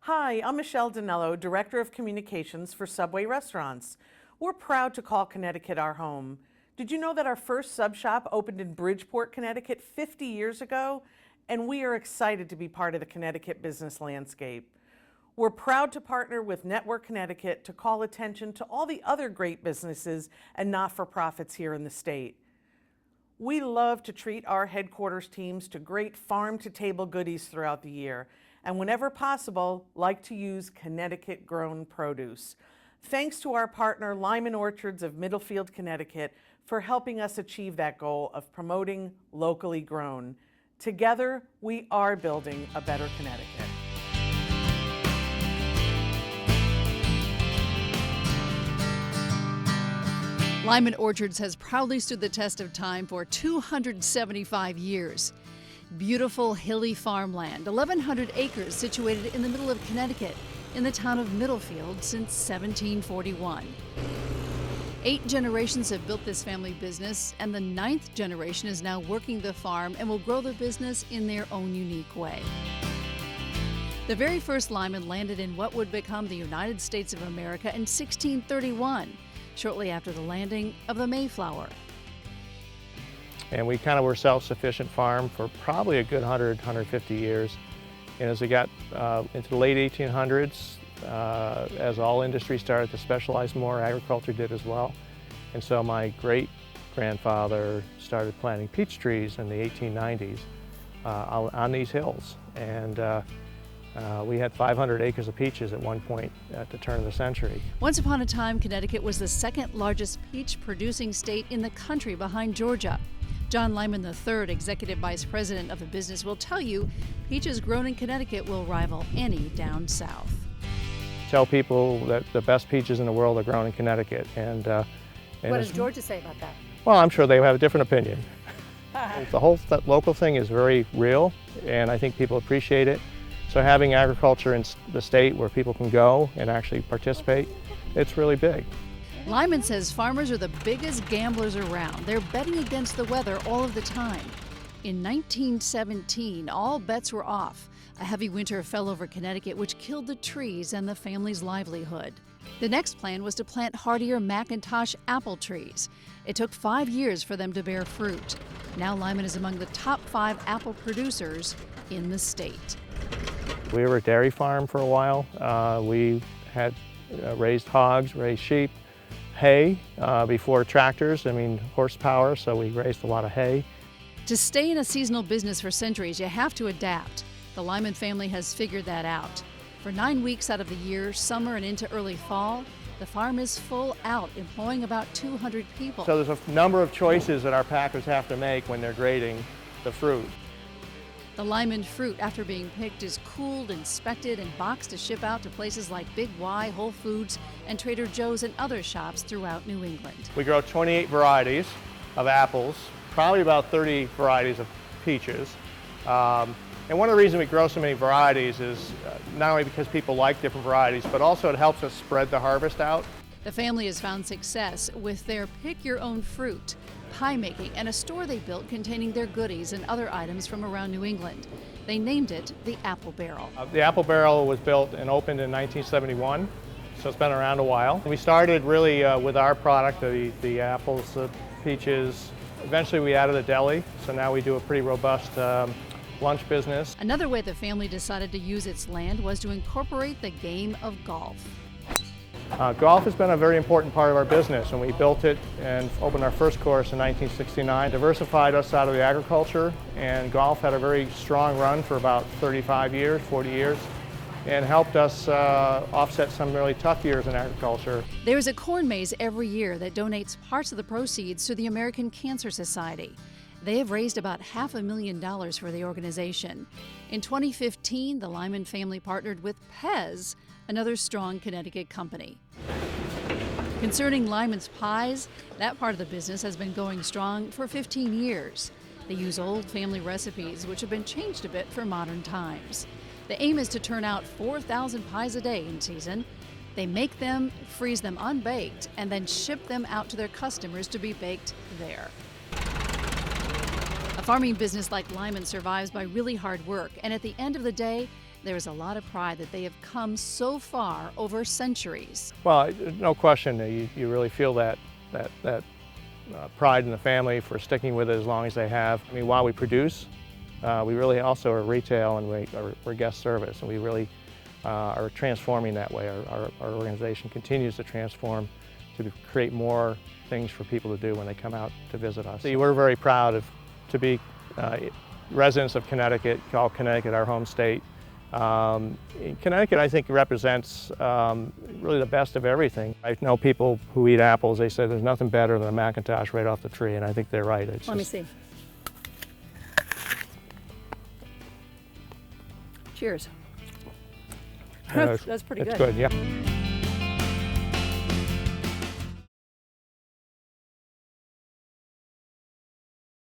Hi, I'm Michelle Danello, Director of Communications for Subway Restaurants. We're proud to call Connecticut our home. Did you know that our first sub shop opened in Bridgeport, Connecticut 50 years ago? And we are excited to be part of the Connecticut business landscape. We're proud to partner with Network Connecticut to call attention to all the other great businesses and not-for-profits here in the state. We love to treat our headquarters teams to great farm-to-table goodies throughout the year, and whenever possible, like to use Connecticut-grown produce. Thanks to our partner Lyman Orchards of Middlefield, Connecticut, for helping us achieve that goal of promoting locally grown. Together, we are building a better Connecticut. Lyman Orchards has proudly stood the test of time for 275 years. Beautiful hilly farmland, 1,100 acres situated in the middle of Connecticut, in the town of Middlefield since 1741. 8 generations have built this family business, and the 9th generation is now working the farm and will grow the business in their own unique way. The very first Lyman landed in what would become the United States of America in 1631, shortly after the landing of the Mayflower. And we kind of were self-sufficient farm for probably a good 100, 150 years. And as we got into the late 1800s, as all industries started to specialize more, agriculture did as well. And so my great-grandfather started planting peach trees in the 1890s on these hills. And we had 500 acres of peaches at one point at the turn of the century. Once upon a time, Connecticut was the second largest peach-producing state in the country behind Georgia. John Lyman III, Executive Vice President of the business, will tell you peaches grown in Connecticut will rival any down south. Tell people that the best peaches in the world are grown in Connecticut. And what does Georgia say about that? Well, I'm sure they have a different opinion. The whole local thing is very real, and I think people appreciate it. So having agriculture in the state where people can go and actually participate, it's really big. Lyman says farmers are the biggest gamblers around. They're betting against the weather all of the time. In 1917, all bets were off. A heavy winter fell over Connecticut, which killed the trees and the family's livelihood. The next plan was to plant hardier McIntosh apple trees. It took 5 years for them to bear fruit. Now Lyman is among the top 5 apple producers in the state. We were a dairy farm for a while. We had raised hogs, raised sheep, hay before tractors, horsepower, so we raised a lot of hay. To stay in a seasonal business for centuries, you have to adapt. The Lyman family has figured that out. For 9 weeks out of the year, summer and into early fall, the farm is full out, employing about 200 people. So there's a number of choices that our packers have to make when they're grading the fruit. The Lyman fruit, after being picked, is cooled, inspected, and boxed to ship out to places like Big Y, Whole Foods, and Trader Joe's and other shops throughout New England. We grow 28 varieties of apples, probably about 30 varieties of peaches. And one of the reasons we grow so many varieties is not only because people like different varieties, but also it helps us spread the harvest out. The family has found success with their pick-your-own fruit, pie making, and a store they built containing their goodies and other items from around New England. They named it the Apple Barrel. The Apple Barrel was built and opened in 1971, so it's been around a while. We started really with our product, the apples, the peaches. Eventually we added a deli, so now we do a pretty robust lunch business. Another way the family decided to use its land was to incorporate the game of golf. Golf has been a very important part of our business, and we built it and opened our first course in 1969. Diversified us out of the agriculture, and golf had a very strong run for about 35 years, 40 years, and helped us offset some really tough years in agriculture. There is a corn maze every year that donates parts of the proceeds to the American Cancer Society. They have raised about $500,000 for the organization. In 2015, the Lyman family partnered with Pez, another strong Connecticut company. Concerning Lyman's pies, that part of the business has been going strong for 15 years. They use old family recipes, which have been changed a bit for modern times. The aim is to turn out 4,000 pies a day in season. They make them, freeze them unbaked, and then ship them out to their customers to be baked there. A farming business like Lyman survives by really hard work, and at the end of the day, there is a lot of pride that they have come so far over centuries. Well, no question, you really feel that pride in the family for sticking with it as long as they have. I mean, while we produce, we really also are retail and we're guest service, and we really are transforming that way. Our organization continues to transform to create more things for people to do when they come out to visit us. So we're very proud to be residents of Connecticut, call Connecticut our home state. Connecticut, I think, represents really the best of everything. I know people who eat apples, they say there's nothing better than a McIntosh right off the tree, and I think they're right. Let me see. Cheers. That's pretty good. It's good, yeah.